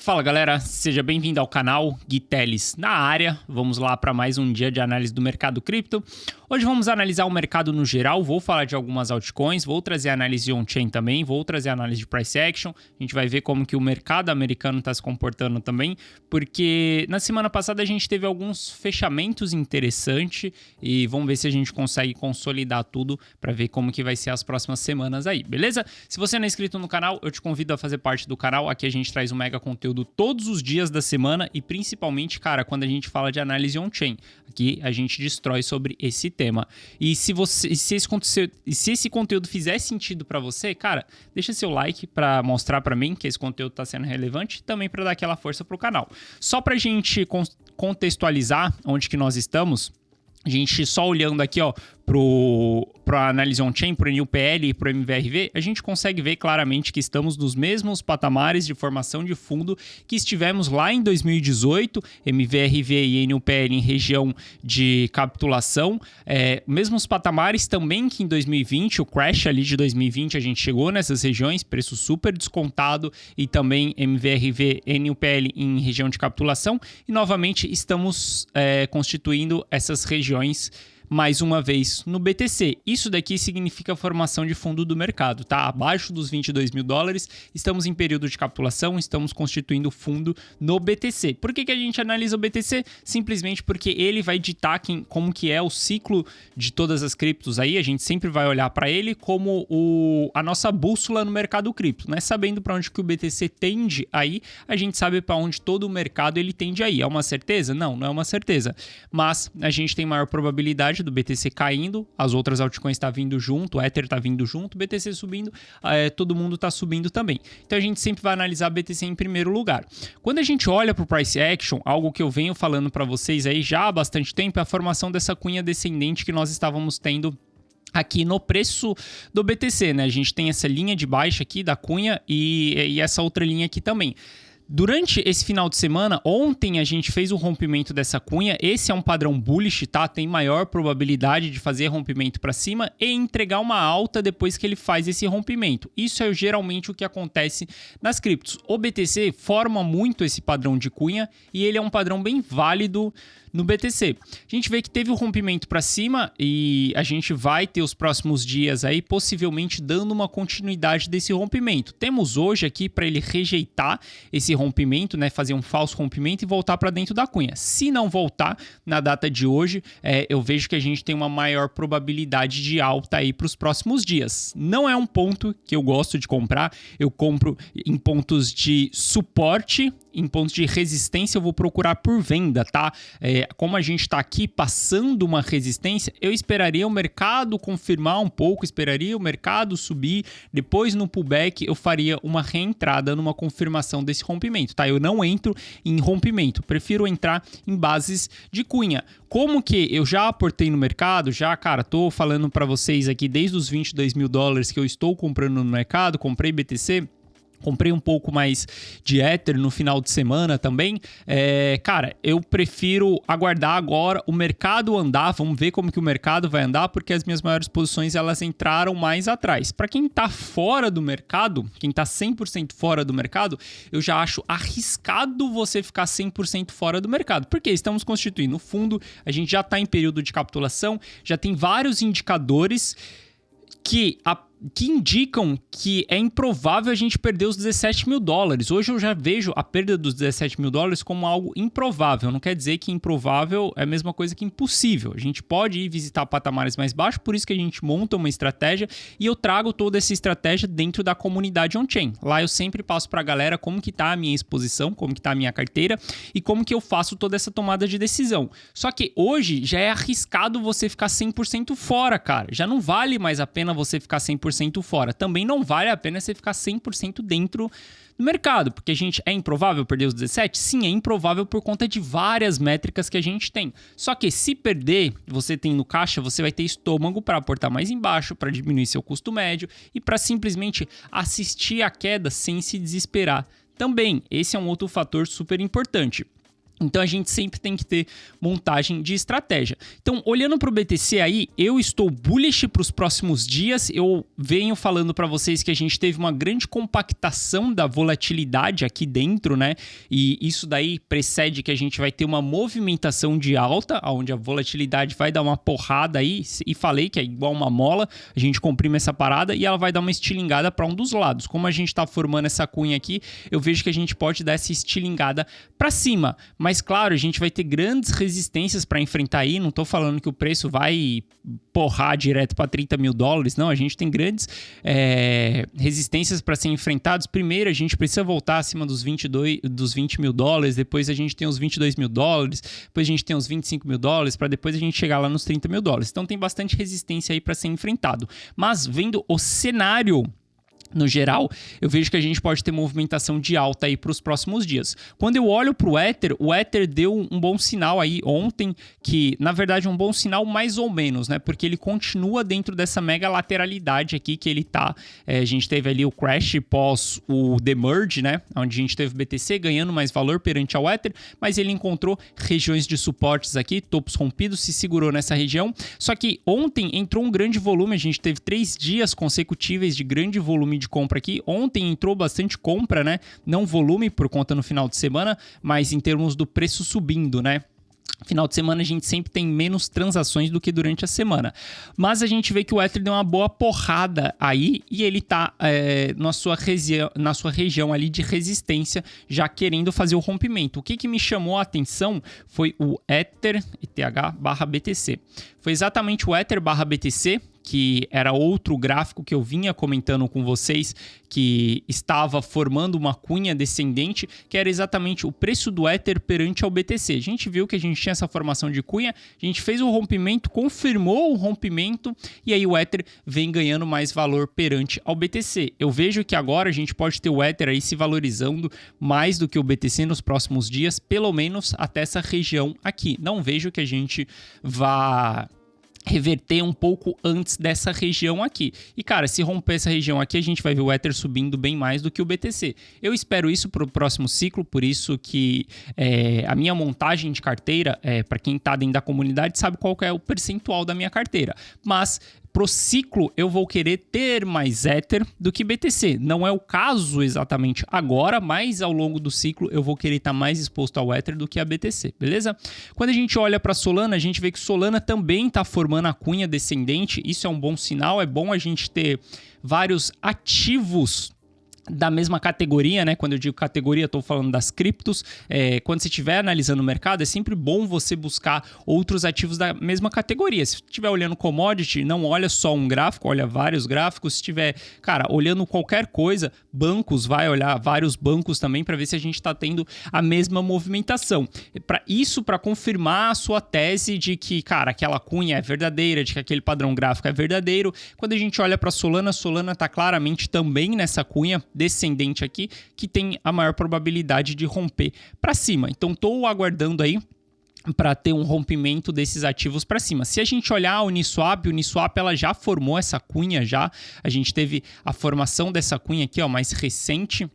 Fala galera, seja bem-vindo ao canal Gui Teles na área. Vamos lá para mais um dia de análise do mercado cripto. Hoje vamos analisar o mercado no geral, vou falar de algumas altcoins, vou trazer análise de on-chain também, vou trazer análise de price action. A gente vai ver como que o mercado americano está se comportando também, porque na semana passada a gente teve alguns fechamentos interessantes e vamos ver se a gente consegue consolidar tudo para ver como que vai ser as próximas semanas aí, beleza? Se você não é inscrito no canal, eu te convido a fazer parte do canal. Aqui a gente traz um mega conteúdo todos os dias da semana e principalmente, cara, quando a gente fala de análise on-chain. Aqui a gente destrói sobre esse tema. E se esse conteúdo fizer sentido para você, cara, deixa seu like para mostrar para mim que esse conteúdo está sendo relevante e também para dar aquela força pro canal. Só pra gente contextualizar onde que nós estamos, a gente só olhando aqui, ó, para análise on-chain, para o NewPL e para o MVRV, a gente consegue ver claramente que estamos nos mesmos patamares de formação de fundo que estivemos lá em 2018, MVRV e NewPL em região de capitulação, mesmos patamares também que em 2020, o crash ali de 2020 a gente chegou nessas regiões, preço super descontado e também MVRV e NewPL em região de capitulação e novamente estamos constituindo essas regiões mais uma vez no BTC. Isso daqui significa formação de fundo do mercado, tá? Abaixo dos 22 mil dólares, estamos em período de capitulação, estamos constituindo fundo no BTC. Por que a gente analisa o BTC? Simplesmente porque ele vai ditar como que é o ciclo de todas as criptos aí, a gente sempre vai olhar para ele como a nossa bússola no mercado cripto, né? Sabendo para onde que o BTC tende aí, a gente sabe para onde todo o mercado ele tende aí. É uma certeza? Não é uma certeza, mas a gente tem maior probabilidade do BTC caindo, as outras altcoins tá vindo junto, o Ether tá vindo junto, o BTC subindo, todo mundo tá subindo também. Então a gente sempre vai analisar o BTC em primeiro lugar. Quando a gente olha para o price action, algo que eu venho falando para vocês aí já há bastante tempo é a formação dessa cunha descendente que nós estávamos tendo aqui no preço do BTC, né? A gente tem essa linha de baixa aqui da cunha e essa outra linha aqui também. Durante esse final de semana, ontem a gente fez o rompimento dessa cunha. Esse é um padrão bullish, tá? Tem maior probabilidade de fazer rompimento para cima e entregar uma alta depois que ele faz esse rompimento. Isso é geralmente o que acontece nas criptos. O BTC forma muito esse padrão de cunha e ele é um padrão bem válido no BTC. A gente vê que teve o rompimento para cima e a gente vai ter os próximos dias aí possivelmente dando uma continuidade desse rompimento. Temos hoje aqui para ele rejeitar esse rompimento, né, fazer um falso rompimento e voltar para dentro da cunha. Se não voltar na data de hoje, eu vejo que a gente tem uma maior probabilidade de alta aí para os próximos dias. Não é um ponto que eu gosto de comprar, eu compro em pontos de suporte, em pontos de resistência eu vou procurar por venda, tá? Como a gente está aqui passando uma resistência, eu esperaria o mercado confirmar um pouco, esperaria o mercado subir, depois no pullback eu faria uma reentrada numa confirmação desse rompimento, tá? Eu não entro em rompimento, prefiro entrar em bases de cunha. Como que eu já aportei no mercado, cara, tô falando para vocês aqui desde os 22 mil dólares que eu estou comprando no mercado, comprei BTC, comprei um pouco mais de Ether no final de semana também. Cara, eu prefiro aguardar agora o mercado andar. Vamos ver como que o mercado vai andar, porque as minhas maiores posições elas entraram mais atrás. Para quem tá fora do mercado, quem tá 100% fora do mercado, eu já acho arriscado você ficar 100% fora do mercado. Porque estamos constituindo fundo, a gente já tá em período de capitulação, já tem vários indicadores que indicam que é improvável a gente perder os 17 mil dólares. Hoje eu já vejo a perda dos 17 mil dólares como algo improvável. Não quer dizer que improvável é a mesma coisa que impossível. A gente pode ir visitar patamares mais baixos, por isso que a gente monta uma estratégia e eu trago toda essa estratégia dentro da comunidade on-chain. Lá eu sempre passo para a galera como que tá a minha exposição, como que tá a minha carteira e como que eu faço toda essa tomada de decisão. Só que hoje já é arriscado você ficar 100% fora, cara. Já não vale mais a pena você ficar 100% fora. Também não vale a pena você ficar 100% dentro do mercado, porque a gente é improvável perder os 17? Sim, é improvável por conta de várias métricas que a gente tem. Só que se perder, você tem no caixa, você vai ter estômago para aportar mais embaixo, para diminuir seu custo médio e para simplesmente assistir a queda sem se desesperar. Também, esse é um outro fator super importante. Então, a gente sempre tem que ter montagem de estratégia. Então, olhando para o BTC aí, eu estou bullish para os próximos dias. Eu venho falando para vocês que a gente teve uma grande compactação da volatilidade aqui dentro, né? E isso daí precede que a gente vai ter uma movimentação de alta, onde a volatilidade vai dar uma porrada aí. E falei que é igual uma mola, a gente comprime essa parada e ela vai dar uma estilingada para um dos lados. Como a gente está formando essa cunha aqui, eu vejo que a gente pode dar essa estilingada para cima. Mas, claro, a gente vai ter grandes resistências para enfrentar aí. Não estou falando que o preço vai porrar direto para 30 mil dólares. Não, a gente tem grandes resistências para ser enfrentados. Primeiro, a gente precisa voltar acima dos 20 mil dólares. Depois, a gente tem os 22 mil dólares. Depois, a gente tem os 25 mil dólares. Para depois, a gente chegar lá nos 30 mil dólares. Então, tem bastante resistência aí para ser enfrentado. Mas, vendo o cenário no geral, eu vejo que a gente pode ter movimentação de alta aí para os próximos dias. Quando eu olho para o Ether deu um bom sinal aí ontem, que na verdade é um bom sinal mais ou menos, né? Porque ele continua dentro dessa mega lateralidade aqui que ele tá. A gente teve ali o crash pós o demerge, né? Onde a gente teve o BTC ganhando mais valor perante ao Ether, mas ele encontrou regiões de suportes aqui, topos rompidos, se segurou nessa região. Só que ontem entrou um grande volume, a gente teve 3 dias consecutivos de grande volume de compra aqui. Ontem entrou bastante compra, né? Não volume por conta no final de semana, mas em termos do preço subindo, né? Final de semana a gente sempre tem menos transações do que durante a semana. Mas a gente vê que o Ether deu uma boa porrada aí e ele tá na sua região ali de resistência, já querendo fazer o rompimento. O que me chamou a atenção foi o Ether ETH/BTC. Foi exatamente o Ether/BTC, que era outro gráfico que eu vinha comentando com vocês, que estava formando uma cunha descendente, que era exatamente o preço do Ether perante ao BTC. A gente viu que a gente tinha essa formação de cunha, a gente fez o rompimento, confirmou o rompimento, e aí o Ether vem ganhando mais valor perante ao BTC. Eu vejo que agora a gente pode ter o Ether aí se valorizando mais do que o BTC nos próximos dias, pelo menos até essa região aqui. Não vejo que a gente vá reverter um pouco antes dessa região aqui. E, cara, se romper essa região aqui, a gente vai ver o Ether subindo bem mais do que o BTC. Eu espero isso para o próximo ciclo, por isso que a minha montagem de carteira, para quem está dentro da comunidade, sabe qual que é o percentual da minha carteira. Mas pro ciclo eu vou querer ter mais Ether do que BTC. Não é o caso exatamente agora, mas ao longo do ciclo eu vou querer estar mais exposto ao Ether do que a BTC, beleza? Quando a gente olha para Solana, a gente vê que Solana também está formando a cunha descendente. Isso é um bom sinal, é bom a gente ter vários ativos da mesma categoria, né? Quando eu digo categoria, estou falando das criptos. Quando você estiver analisando o mercado, é sempre bom você buscar outros ativos da mesma categoria. Se estiver olhando commodity, não olha só um gráfico, olha vários gráficos. Se estiver, cara, olhando qualquer coisa, bancos, vai olhar vários bancos também para ver se a gente está tendo a mesma movimentação. Para confirmar a sua tese de que, cara, aquela cunha é verdadeira, de que aquele padrão gráfico é verdadeiro. Quando a gente olha para Solana está claramente também nessa cunha descendente aqui, que tem a maior probabilidade de romper para cima. Então, estou aguardando aí para ter um rompimento desses ativos para cima. Se a gente olhar a Uniswap ela já formou essa cunha já. A gente teve a formação dessa cunha aqui, ó, mais recente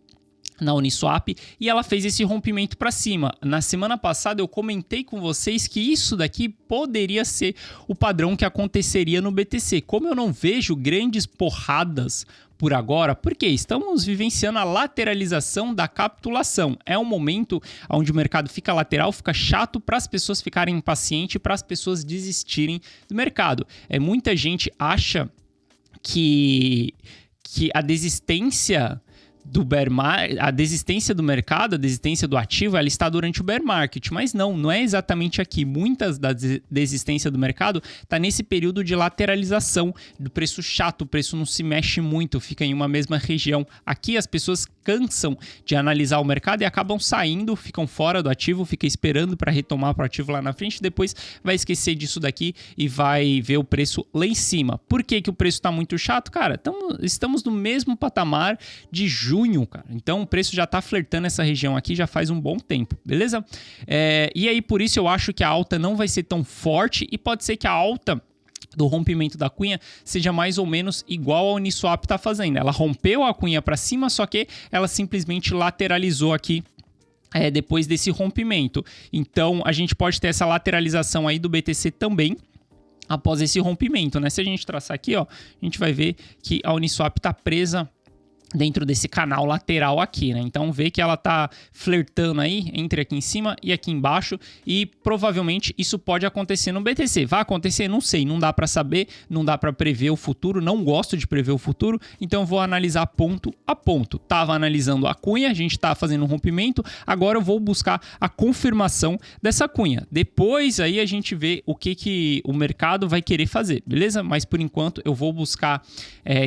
na Uniswap, e ela fez esse rompimento para cima. Na semana passada eu comentei com vocês que isso daqui poderia ser o padrão que aconteceria no BTC. Como eu não vejo grandes porradas por agora, porque estamos vivenciando a lateralização da capitulação. É um momento onde o mercado fica lateral, fica chato para as pessoas ficarem impacientes, para as pessoas desistirem do mercado. Muita gente acha que a desistência do a desistência do mercado, a desistência do ativo, ela está durante o bear market, mas não é exatamente aqui. Muitas da desistência do mercado está nesse período de lateralização, do preço chato, o preço não se mexe muito, fica em uma mesma região. Aqui as pessoas cansam de analisar o mercado e acabam saindo, ficam fora do ativo, ficam esperando para retomar para o ativo lá na frente, depois vai esquecer disso daqui e vai ver o preço lá em cima. Por que o preço está muito chato? Cara, estamos no mesmo patamar de junho, cara. Então o preço já tá flertando essa região aqui já faz um bom tempo, beleza? E aí por isso eu acho que a alta não vai ser tão forte e pode ser que a alta do rompimento da cunha seja mais ou menos igual a Uniswap tá fazendo. Ela rompeu a cunha para cima, só que ela simplesmente lateralizou aqui depois desse rompimento. Então, a gente pode ter essa lateralização aí do BTC também após esse rompimento, né? Se a gente traçar aqui, ó, a gente vai ver que a Uniswap está presa dentro desse canal lateral aqui, né? Então vê que ela tá flertando aí entre aqui em cima e aqui embaixo e provavelmente isso pode acontecer no BTC. Vai acontecer? Não sei, não dá para saber, não dá para prever o futuro, não gosto de prever o futuro, então eu vou analisar ponto a ponto. Tava analisando a cunha, a gente tá fazendo um rompimento, agora eu vou buscar a confirmação dessa cunha. Depois aí a gente vê o que o mercado vai querer fazer, beleza? Mas por enquanto eu vou buscar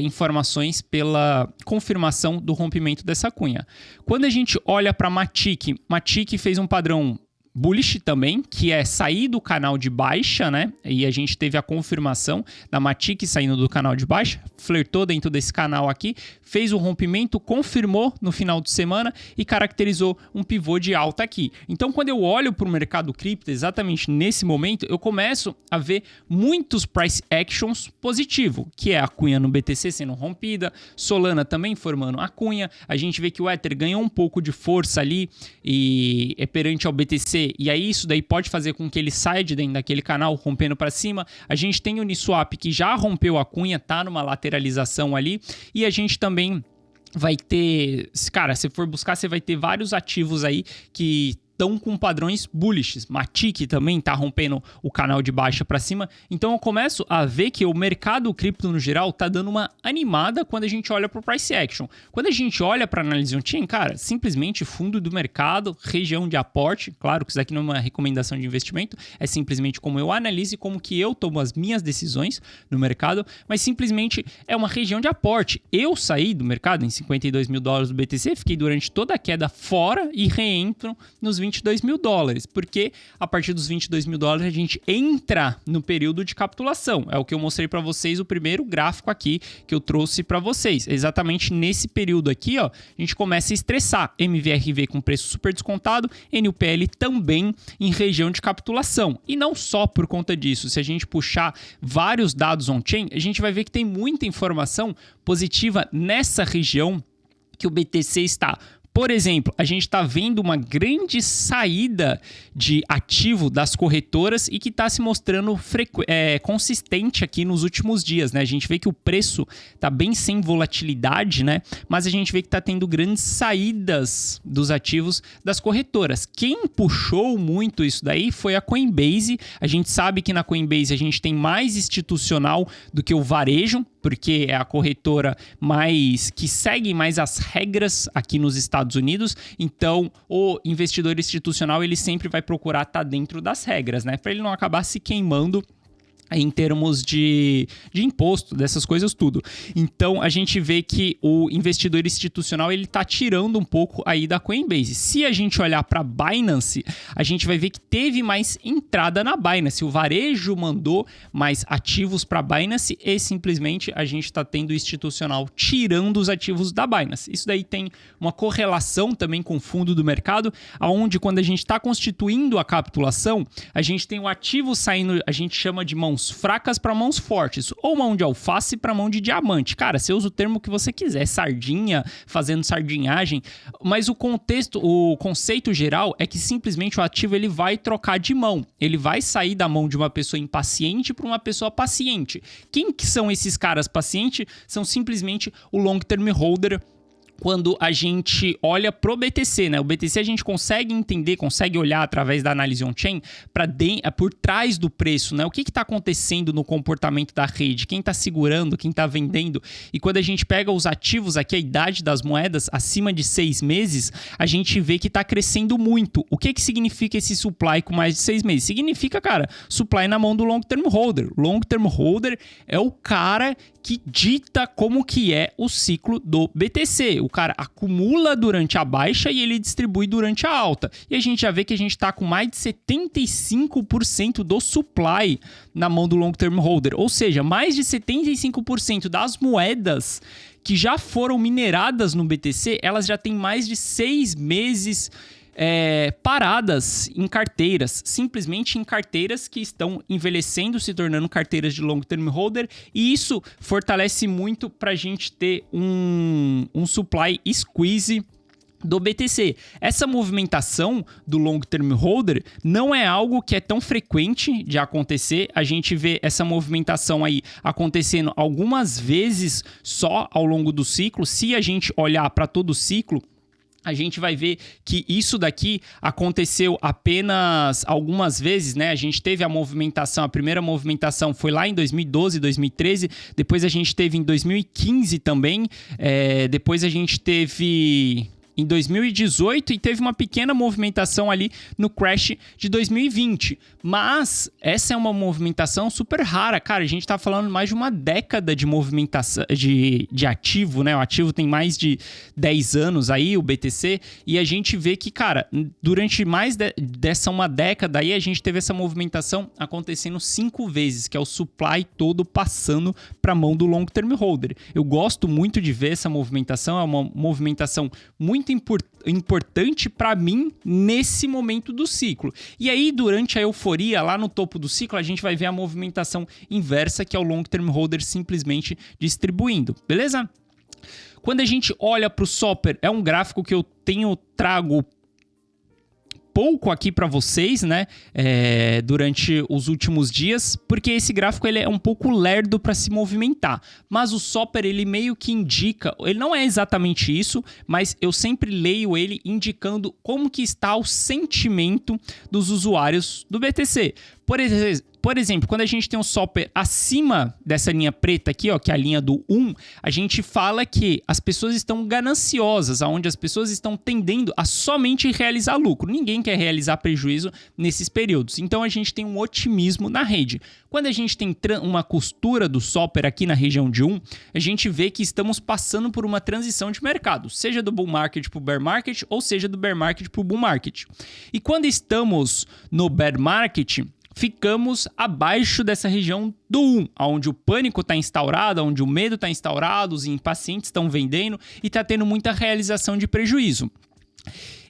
informações pela confirmação do rompimento dessa cunha. Quando a gente olha para Matic fez um padrão bullish também, que é sair do canal de baixa, né? E a gente teve a confirmação da Matic saindo do canal de baixa, flertou dentro desse canal aqui, fez o rompimento, confirmou no final de semana e caracterizou um pivô de alta aqui. Então, quando eu olho para o mercado cripto, exatamente nesse momento, eu começo a ver muitos price actions positivo, que é a cunha no BTC sendo rompida, Solana também formando a cunha, a gente vê que o Ether ganhou um pouco de força ali e é perante ao BTC, e aí isso daí pode fazer com que ele saia de dentro daquele canal rompendo para cima. A gente tem o Uniswap que já rompeu a cunha, tá numa lateralização ali, e a gente também vai ter, cara, se for buscar, você vai ter vários ativos aí que estão com padrões bullish. Matic também está rompendo o canal de baixa para cima. Então eu começo a ver que o mercado cripto no geral está dando uma animada quando a gente olha para o price action. Quando a gente olha para a análise on-chain, cara, simplesmente fundo do mercado, região de aporte. Claro que isso aqui não é uma recomendação de investimento, é simplesmente como eu analiso e como que eu tomo as minhas decisões no mercado, mas simplesmente é uma região de aporte. Eu saí do mercado em $52 mil do BTC, fiquei durante toda a queda fora e reentro nos $22 mil, porque a partir dos $22 mil a gente entra no período de capitulação. É o que eu mostrei para vocês, o primeiro gráfico aqui que eu trouxe para vocês. Exatamente nesse período aqui, ó, a gente começa a estressar. MVRV com preço super descontado, NUPL também em região de capitulação. E não só por conta disso, se a gente puxar vários dados on-chain, a gente vai ver que tem muita informação positiva nessa região que o BTC está. Por exemplo, a gente está vendo uma grande saída de ativo das corretoras e que está se mostrando consistente aqui nos últimos dias, né? A gente vê que o preço está bem sem volatilidade, né? Mas a gente vê que está tendo grandes saídas dos ativos das corretoras. Quem puxou muito isso daí foi a Coinbase. A gente sabe que na Coinbase a gente tem mais institucional do que o varejo, porque é a corretora que segue mais as regras aqui nos Estados Unidos. Então, o investidor institucional ele sempre vai procurar estar dentro das regras, né? Para ele não acabar se queimando em termos de imposto, dessas coisas tudo. Então, a gente vê que o investidor institucional ele está tirando um pouco aí da Coinbase. Se a gente olhar para a Binance, a gente vai ver que teve mais entrada na Binance. O varejo mandou mais ativos para a Binance e simplesmente a gente está tendo o institucional tirando os ativos da Binance. Isso daí tem uma correlação também com o fundo do mercado, onde quando a gente está constituindo a capitulação, a gente tem o ativo saindo, a gente chama de mãos fracas para mãos fortes, ou mão de alface para mão de diamante. Cara, você usa o termo que você quiser, sardinha, fazendo sardinhagem, mas o conceito geral é que simplesmente o ativo ele vai trocar de mão, ele vai sair da mão de uma pessoa impaciente para uma pessoa paciente. Quem que são esses caras pacientes? São simplesmente o long term holder. Quando a gente olha pro BTC, né? O BTC a gente consegue entender, consegue olhar através da análise on-chain por trás do preço, né? O que está acontecendo no comportamento da rede, quem está segurando, quem está vendendo. E quando a gente pega os ativos aqui, a idade das moedas acima de 6 meses, a gente vê que está crescendo muito. O que significa esse supply com mais de 6 meses? Significa, cara, supply na mão do long term holder. Long term holder é o cara que dita como que é o ciclo do BTC. O cara acumula durante a baixa e ele distribui durante a alta. E a gente já vê que a gente está com mais de 75% do supply na mão do long term holder. Ou seja, mais de 75% das moedas que já foram mineradas no BTC, elas já têm mais de 6 meses paradas em carteiras, simplesmente em carteiras que estão envelhecendo, se tornando carteiras de long term holder, e isso fortalece muito para a gente ter um supply squeeze do BTC. Essa movimentação do long term holder não é algo que é tão frequente de acontecer. A gente vê essa movimentação aí acontecendo algumas vezes só ao longo do ciclo. Se a gente olhar para todo o ciclo, a gente vai ver que isso daqui aconteceu apenas algumas vezes, né? A gente teve a primeira movimentação foi lá em 2012, 2013, depois a gente teve em 2015 também, depois a gente teve em 2018 e teve uma pequena movimentação ali no crash de 2020. Mas essa é uma movimentação super rara. Cara, a gente tá falando mais de uma década de movimentação de ativo, né? O ativo tem mais de 10 anos aí, o BTC, e a gente vê que, cara, durante mais dessa uma década aí, a gente teve essa movimentação acontecendo 5 vezes, que é o supply todo passando para a mão do long term holder. Eu gosto muito de ver essa movimentação, é uma movimentação muito importante para mim nesse momento do ciclo. E aí, durante a euforia, lá no topo do ciclo, a gente vai ver a movimentação inversa, que é o long term holder simplesmente distribuindo, beleza? Quando a gente olha para o Soper, é um gráfico que eu trago pouco aqui para vocês, né, durante os últimos dias, porque esse gráfico ele é um pouco lerdo para se movimentar, mas o Soper ele meio que indica, ele não é exatamente isso, mas eu sempre leio ele indicando como que está o sentimento dos usuários do BTC. Por exemplo, quando a gente tem um Soper acima dessa linha preta aqui, ó, que é a linha do 1, a gente fala que as pessoas estão gananciosas, onde as pessoas estão tendendo a somente realizar lucro. Ninguém quer realizar prejuízo nesses períodos. Então, a gente tem um otimismo na rede. Quando a gente tem uma costura do Soper aqui na região de 1, a gente vê que estamos passando por uma transição de mercado, seja do bull market para o bear market, ou seja do bear market para o bull market. E quando estamos no bear market, ficamos abaixo dessa região do 1, onde o pânico está instaurado, onde o medo está instaurado, os impacientes estão vendendo e está tendo muita realização de prejuízo.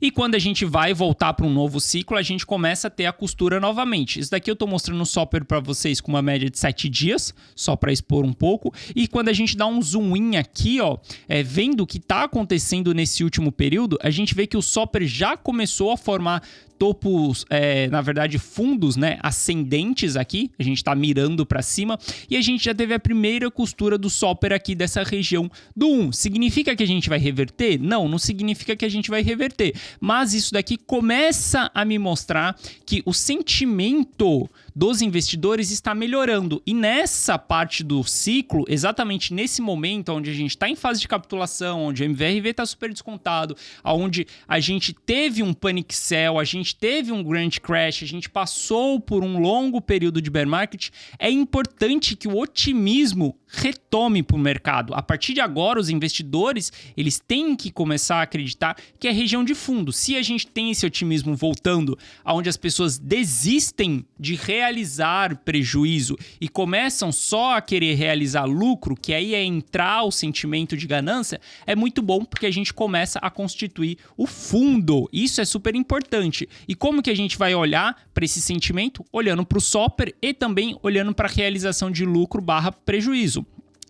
E quando a gente vai voltar para um novo ciclo, a gente começa a ter a costura novamente. Isso daqui eu estou mostrando o Soper para vocês com uma média de 7 dias, só para expor um pouco. E quando a gente dá um zoom in aqui, ó, vendo o que está acontecendo nesse último período, a gente vê que o Soper já começou a formar topos, na verdade fundos, né, ascendentes aqui, a gente está mirando para cima, e a gente já teve a primeira costura do Soper aqui dessa região do 1. Significa que a gente vai reverter? Não, não significa que a gente vai reverter, mas isso daqui começa a me mostrar que o sentimento dos investidores está melhorando, e nessa parte do ciclo, exatamente nesse momento onde a gente está em fase de capitulação, onde o MVRV está super descontado, onde a gente teve um panic sell, a gente teve um grand crash, a gente passou por um longo período de bear market, é importante que o otimismo retome para o mercado. A partir de agora, os investidores eles têm que começar a acreditar que é região de fundo. Se a gente tem esse otimismo voltando, onde as pessoas desistem de realizar prejuízo e começam só a querer realizar lucro, que aí é entrar o sentimento de ganância, é muito bom porque a gente começa a constituir o fundo. Isso é super importante. E como que a gente vai olhar para esse sentimento? Olhando para o Soper e também olhando para a realização de lucro barra prejuízo.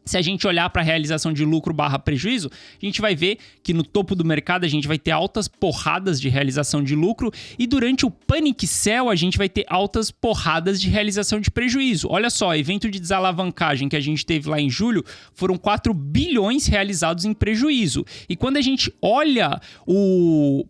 Se a gente olhar para a realização de lucro barra prejuízo, a gente vai ver que no topo do mercado a gente vai ter altas porradas de realização de lucro e durante o panic sell a gente vai ter altas porradas de realização de prejuízo. Olha só, evento de desalavancagem que a gente teve lá em julho foram 4 bilhões realizados em prejuízo. E quando a gente olha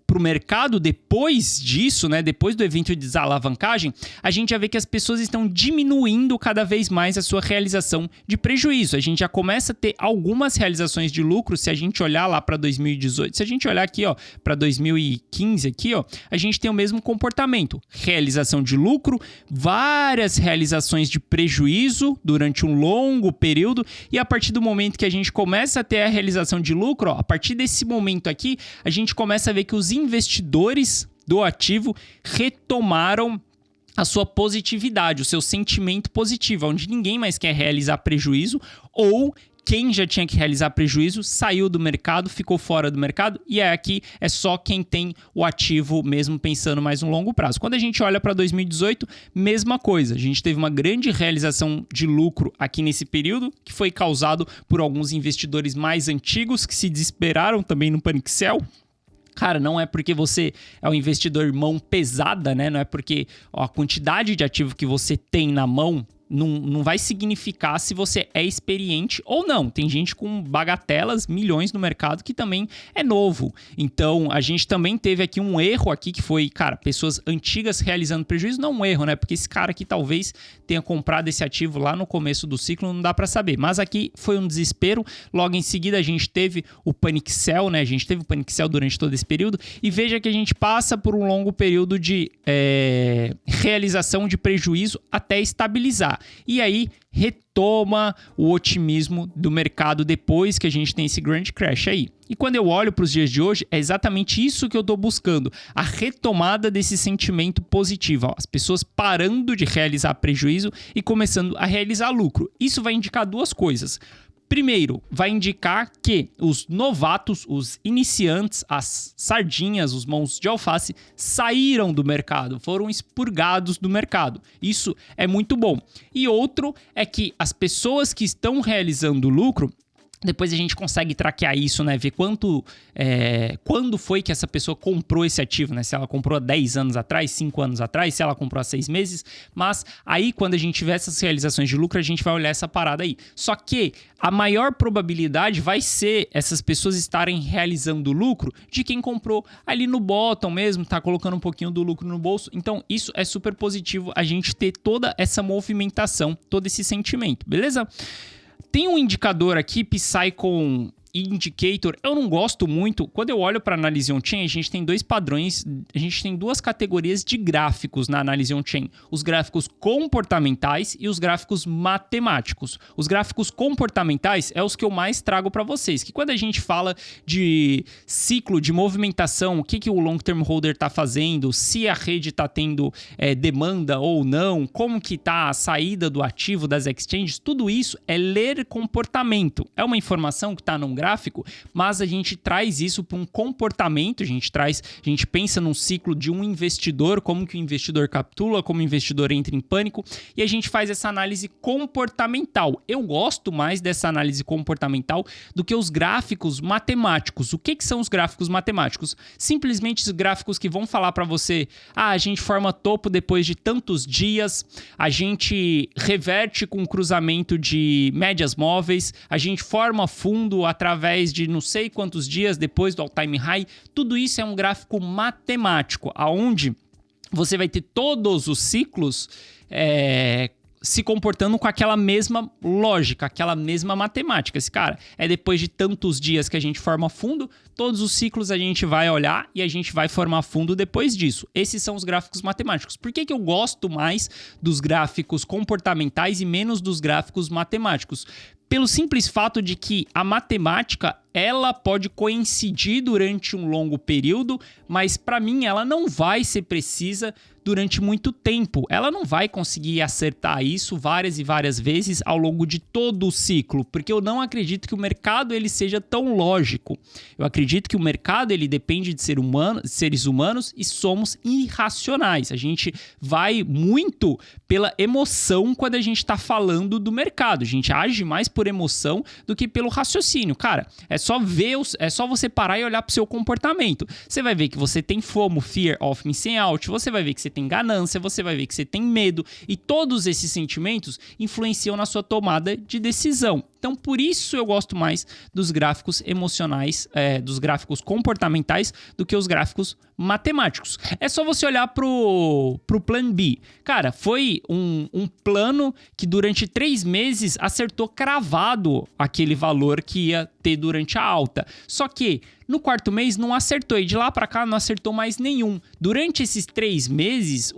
para o mercado depois disso, né, depois do evento de desalavancagem, a gente já vê que as pessoas estão diminuindo cada vez mais a sua realização de prejuízo. A gente já começa a ter algumas realizações de lucro. Se a gente olhar lá para 2018, se a gente olhar aqui, ó, para 2015 aqui, ó, a gente tem o mesmo comportamento. Realização de lucro, várias realizações de prejuízo durante um longo período e a partir do momento que a gente começa a ter a realização de lucro, ó, a partir desse momento aqui, a gente começa a ver que os investidores do ativo retomaram a sua positividade, o seu sentimento positivo, onde ninguém mais quer realizar prejuízo ou quem já tinha que realizar prejuízo saiu do mercado, ficou fora do mercado e aqui é só quem tem o ativo mesmo pensando mais no longo prazo. Quando a gente olha para 2018, mesma coisa. A gente teve uma grande realização de lucro aqui nesse período, que foi causado por alguns investidores mais antigos que se desesperaram também no panic sell. Cara, não é porque você é um investidor mão pesada, né? Não é porque a quantidade de ativo que você tem na mão não vai significar se você é experiente ou não. Tem gente com bagatelas, milhões no mercado que também é novo. Então, a gente também teve aqui um erro aqui que foi, cara, pessoas antigas realizando prejuízo. Não um erro, né? Porque esse cara aqui talvez tenha comprado esse ativo lá no começo do ciclo, não dá para saber. Mas aqui foi um desespero. Logo em seguida, a gente teve o panic sell, né? A gente teve o panic sell durante todo esse período. E veja que a gente passa por um longo período de realização de prejuízo até estabilizar. E aí retoma o otimismo do mercado depois que a gente tem esse grande crash aí. E quando eu olho para os dias de hoje, é exatamente isso que eu estou buscando, a retomada desse sentimento positivo, as pessoas parando de realizar prejuízo e começando a realizar lucro. Isso vai indicar duas coisas. Primeiro, vai indicar que os novatos, os iniciantes, as sardinhas, os mãos de alface, saíram do mercado, foram expurgados do mercado. Isso é muito bom. E outro é que as pessoas que estão realizando lucro, depois a gente consegue traquear isso, né? Ver quando foi que essa pessoa comprou esse ativo, né? Se ela comprou há 10 anos atrás, 5 anos atrás, se ela comprou há 6 meses. Mas aí, quando a gente tiver essas realizações de lucro, a gente vai olhar essa parada aí. Só que a maior probabilidade vai ser essas pessoas estarem realizando lucro de quem comprou ali no bottom mesmo, tá colocando um pouquinho do lucro no bolso. Então, isso é super positivo, a gente ter toda essa movimentação, todo esse sentimento, beleza? Tem um indicador aqui, Psycon Indicator, eu não gosto muito. Quando eu olho para a análise on-chain, a gente tem dois padrões, a gente tem duas categorias de gráficos na análise on-chain. Os gráficos comportamentais e os gráficos matemáticos. Os gráficos comportamentais é os que eu mais trago para vocês, que quando a gente fala de ciclo, de movimentação, o que o long-term holder está fazendo, se a rede está tendo demanda ou não, como que está a saída do ativo das exchanges, tudo isso é ler comportamento. É uma informação que está num gráfico, mas a gente traz isso para um comportamento, a gente pensa num ciclo de um investidor, como que o investidor capitula, como o investidor entra em pânico, e a gente faz essa análise comportamental. Eu gosto mais dessa análise comportamental do que os gráficos matemáticos. O que são os gráficos matemáticos? Simplesmente os gráficos que vão falar para você, a gente forma topo depois de tantos dias, a gente reverte com um cruzamento de médias móveis, a gente forma fundo através de não sei quantos dias depois do all-time high. Tudo isso é um gráfico matemático, onde você vai ter todos os ciclos se comportando com aquela mesma lógica, aquela mesma matemática. Esse cara, é depois de tantos dias que a gente forma fundo, todos os ciclos a gente vai olhar e a gente vai formar fundo depois disso. Esses são os gráficos matemáticos. Por que eu gosto mais dos gráficos comportamentais e menos dos gráficos matemáticos? Pelo simples fato de que a matemática, ela pode coincidir durante um longo período, mas para mim ela não vai ser precisa durante muito tempo. Ela não vai conseguir acertar isso várias e várias vezes ao longo de todo o ciclo, porque eu não acredito que o mercado ele seja tão lógico. Eu acredito que o mercado ele depende de seres humanos e somos irracionais. A gente vai muito pela emoção quando a gente está falando do mercado. A gente age mais por emoção do que pelo raciocínio. Cara, é só você parar e olhar para o seu comportamento. Você vai ver que você tem FOMO, Fear of Missing Out, você vai ver que você tem ganância, você vai ver que você tem medo, e todos esses sentimentos influenciam na sua tomada de decisão. Então, por isso eu gosto mais dos gráficos emocionais, dos gráficos comportamentais, do que os gráficos matemáticos. É só você olhar pro Plan B. Cara, foi um plano que durante 3 meses acertou cravado aquele valor que ia ter durante a alta. Só que no 4º mês não acertou, e de lá para cá não acertou mais nenhum. Durante esses 3 meses,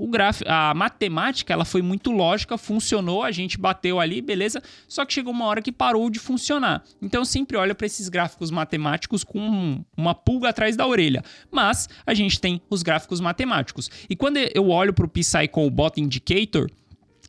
a matemática ela foi muito lógica, funcionou, a gente bateu ali, beleza? Só que chegou uma hora que parou de funcionar. Então eu sempre olho para esses gráficos matemáticos com uma pulga atrás da orelha. Mas a gente tem os gráficos matemáticos. E quando eu olho para o Psycon Bot Indicator,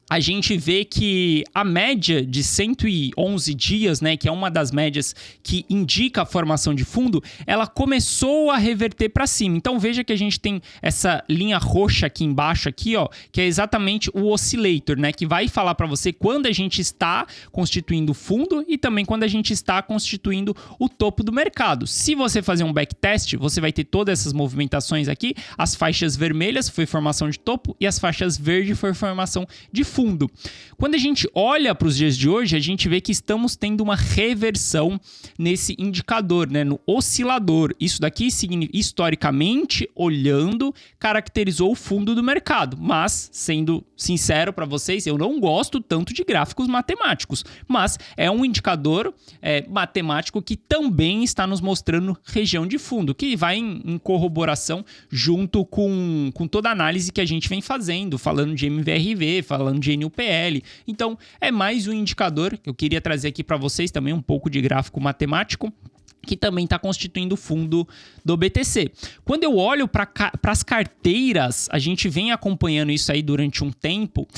a gente vê que a média de 111 dias, né, que é uma das médias que indica a formação de fundo, ela começou a reverter para cima. Então veja que a gente tem essa linha roxa aqui embaixo aqui, ó, que é exatamente o oscillator, né, que vai falar para você quando a gente está constituindo fundo e também quando a gente está constituindo o topo do mercado. Se você fazer um backtest, você vai ter todas essas movimentações aqui. As faixas vermelhas foi formação de topo e as faixas verdes foi formação de fundo. Quando a gente olha para os dias de hoje, a gente vê que estamos tendo uma reversão nesse indicador, né, no oscilador. Isso daqui, historicamente, olhando, caracterizou o fundo do mercado. Mas, sendo sincero para vocês, eu não gosto tanto de gráficos matemáticos, mas é um indicador matemático que também está nos mostrando região de fundo, que vai em corroboração junto com toda a análise que a gente vem fazendo, falando de MVRV, falando de NUPL. Então, é mais um indicador que eu queria trazer aqui para vocês também, um pouco de gráfico matemático, que também está constituindo o fundo do BTC. Quando eu olho para as carteiras, a gente vem acompanhando isso aí durante um tempo,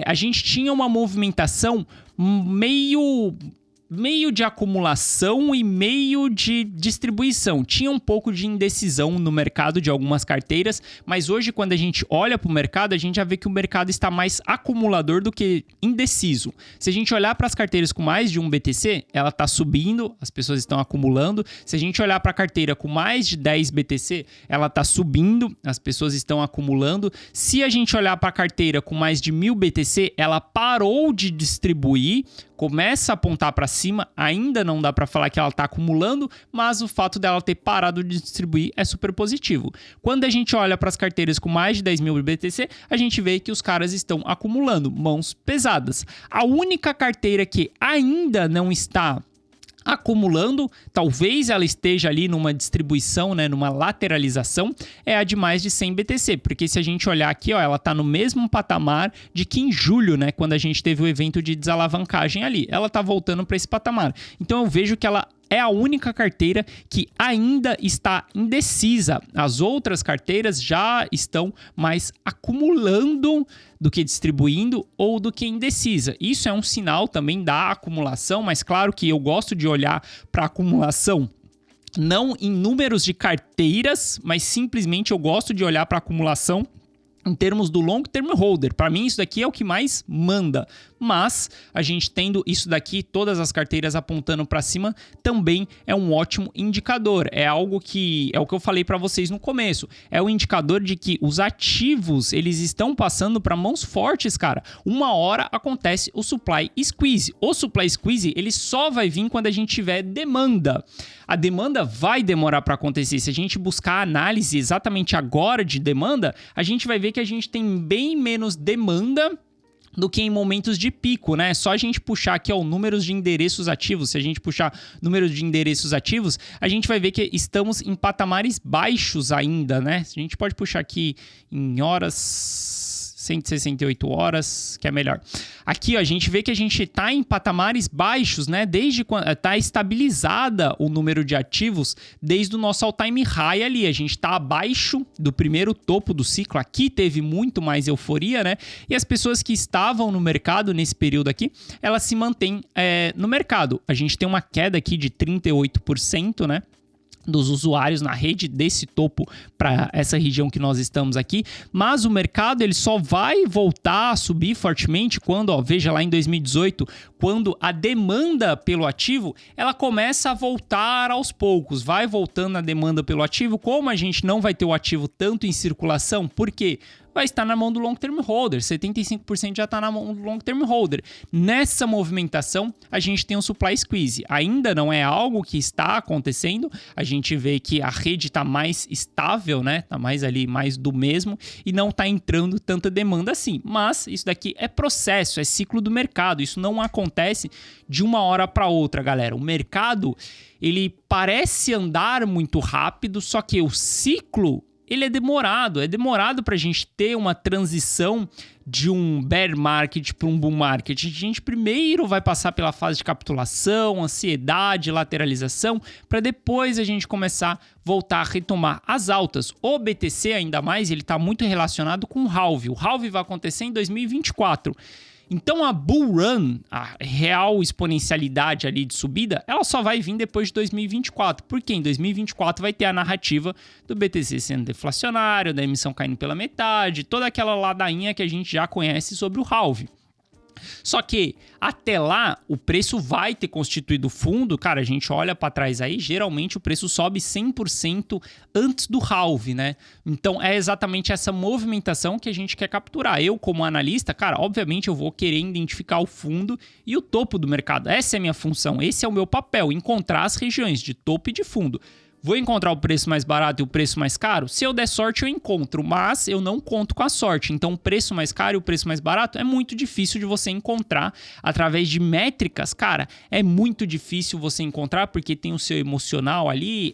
a gente tinha uma movimentação meio de acumulação e meio de distribuição. Tinha um pouco de indecisão no mercado de algumas carteiras, mas hoje, quando a gente olha para o mercado, a gente já vê que o mercado está mais acumulador do que indeciso. Se a gente olhar para as carteiras com mais de um BTC, ela está subindo, as pessoas estão acumulando. Se a gente olhar para a carteira com mais de 10 BTC, ela está subindo, as pessoas estão acumulando. Se a gente olhar para a carteira com mais de 1000 BTC, ela parou de distribuir, começa a apontar para cima, ainda não dá para falar que ela está acumulando, mas o fato dela ter parado de distribuir é super positivo. Quando a gente olha para as carteiras com mais de 10.000 BTC, a gente vê que os caras estão acumulando, mãos pesadas. A única carteira que ainda não está acumulando, talvez ela esteja ali numa distribuição, né, numa lateralização, é a de mais de 100 BTC, porque se a gente olhar aqui, ó, ela está no mesmo patamar de que em julho, né, quando a gente teve o evento de desalavancagem ali, ela está voltando para esse patamar. Então eu vejo que ela é a única carteira que ainda está indecisa. As outras carteiras já estão mais acumulando do que distribuindo ou do que indecisa. Isso é um sinal também da acumulação, mas claro que eu gosto de olhar para a acumulação não em números de carteiras, mas simplesmente eu gosto de olhar para a acumulação em termos do long term holder. Para mim isso daqui é o que mais manda, mas a gente tendo isso daqui, todas as carteiras apontando para cima, também é um ótimo indicador. É algo que é o que eu falei para vocês no começo, é o indicador de que os ativos eles estão passando para mãos fortes, cara. Uma hora acontece o supply squeeze. O supply squeeze ele só vai vir quando a gente tiver demanda. A demanda vai demorar para acontecer. Se a gente buscar a análise exatamente agora de demanda, a gente vai ver que a gente tem bem menos demanda do que em momentos de pico, né? Só a gente puxar aqui, ó, números de endereços ativos. Se a gente puxar números de endereços ativos, a gente vai ver que estamos em patamares baixos ainda, né? A gente pode puxar aqui em horas, 168 horas, que é melhor. Aqui, ó, a gente vê que a gente está em patamares baixos, né? Desde quando está estabilizada o número de ativos desde o nosso all-time high ali. A gente está abaixo do primeiro topo do ciclo. Aqui teve muito mais euforia, né? E as pessoas que estavam no mercado nesse período aqui, elas se mantêm no mercado. A gente tem uma queda aqui de 38%, né? Dos usuários na rede desse topo para essa região que nós estamos aqui, mas o mercado ele só vai voltar a subir fortemente quando, ó, veja lá em 2018, quando a demanda pelo ativo ela começa a voltar aos poucos, vai voltando a demanda pelo ativo, como a gente não vai ter o ativo tanto em circulação, por quê? Vai estar na mão do long term holder, 75% já está na mão do long term holder. Nessa movimentação, a gente tem um supply squeeze. Ainda não é algo que está acontecendo, a gente vê que a rede está mais estável, né? Está mais ali, mais do mesmo, e não está entrando tanta demanda assim. Mas isso daqui é processo, é ciclo do mercado, isso não acontece de uma hora para outra, galera. O mercado, ele parece andar muito rápido, só que o ciclo ele é demorado para a gente ter uma transição de um bear market para um bull market. A gente primeiro vai passar pela fase de capitulação, ansiedade, lateralização, para depois a gente começar a voltar a retomar as altas. O BTC, ainda mais, ele está muito relacionado com o halve. O halve vai acontecer em 2024. Então a bull run, a real exponencialidade ali de subida, ela só vai vir depois de 2024. Porque em 2024 vai ter a narrativa do BTC sendo deflacionário, da emissão caindo pela metade, toda aquela ladainha que a gente já conhece sobre o halve. Só que até lá o preço vai ter constituído fundo, cara, a gente olha para trás aí, geralmente o preço sobe 100% antes do halve, né? Então é exatamente essa movimentação que a gente quer capturar. Eu como analista, cara, obviamente eu vou querer identificar o fundo e o topo do mercado. Essa é a minha função, esse é o meu papel, encontrar as regiões de topo e de fundo. Vou encontrar o preço mais barato e o preço mais caro? Se eu der sorte, eu encontro, mas eu não conto com a sorte. Então, o preço mais caro e o preço mais barato é muito difícil de você encontrar através de métricas. Cara, é muito difícil você encontrar porque tem o seu emocional ali.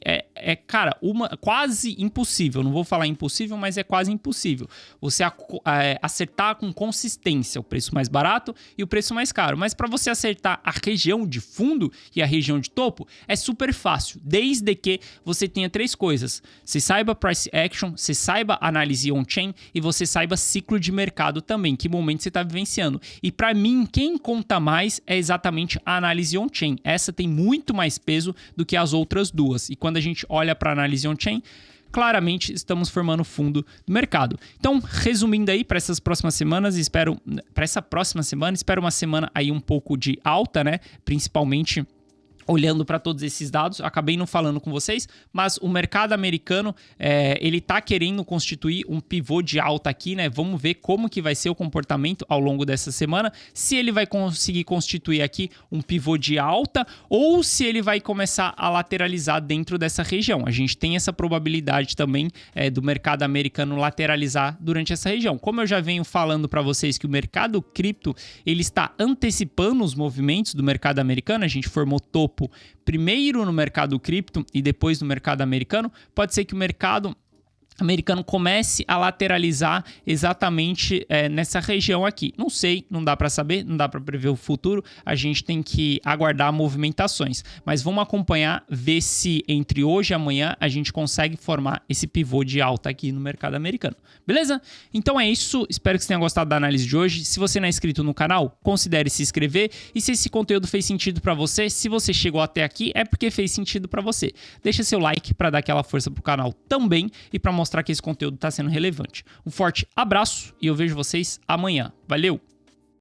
Cara, quase impossível. Não vou falar impossível, mas é quase impossível. Você acertar com consistência o preço mais barato e o preço mais caro. Mas para você acertar a região de fundo e a região de topo, é super fácil. Desde que você tenha três coisas. Você saiba price action, você saiba análise on-chain e você saiba ciclo de mercado também, que momento você está vivenciando. E para mim, quem conta mais é exatamente a análise on-chain. Essa tem muito mais peso do que as outras duas. E quando a gente olha para a análise on-chain, claramente estamos formando fundo do mercado. Então, resumindo aí para essas próximas semanas, espero uma semana aí um pouco de alta, né? Principalmente olhando para todos esses dados, acabei não falando com vocês, mas o mercado americano, ele tá querendo constituir um pivô de alta aqui, né? Vamos ver como que vai ser o comportamento ao longo dessa semana, se ele vai conseguir constituir aqui um pivô de alta ou se ele vai começar a lateralizar dentro dessa região. A gente tem essa probabilidade também do mercado americano lateralizar durante essa região. Como eu já venho falando para vocês que o mercado cripto, ele está antecipando os movimentos do mercado americano, a gente formou topo primeiro no mercado cripto e depois no mercado americano, pode ser que o mercado americano comece a lateralizar exatamente nessa região aqui. Não sei, não dá para saber, não dá para prever o futuro, a gente tem que aguardar movimentações, mas vamos acompanhar, ver se entre hoje e amanhã a gente consegue formar esse pivô de alta aqui no mercado americano. Beleza? Então é isso, espero que você tenha gostado da análise de hoje. Se você não é inscrito no canal, considere se inscrever e se esse conteúdo fez sentido para você, se você chegou até aqui é porque fez sentido para você. Deixa seu like para dar aquela força pro canal também e para mostrar que esse conteúdo está sendo relevante. Um forte abraço e eu vejo vocês amanhã. Valeu!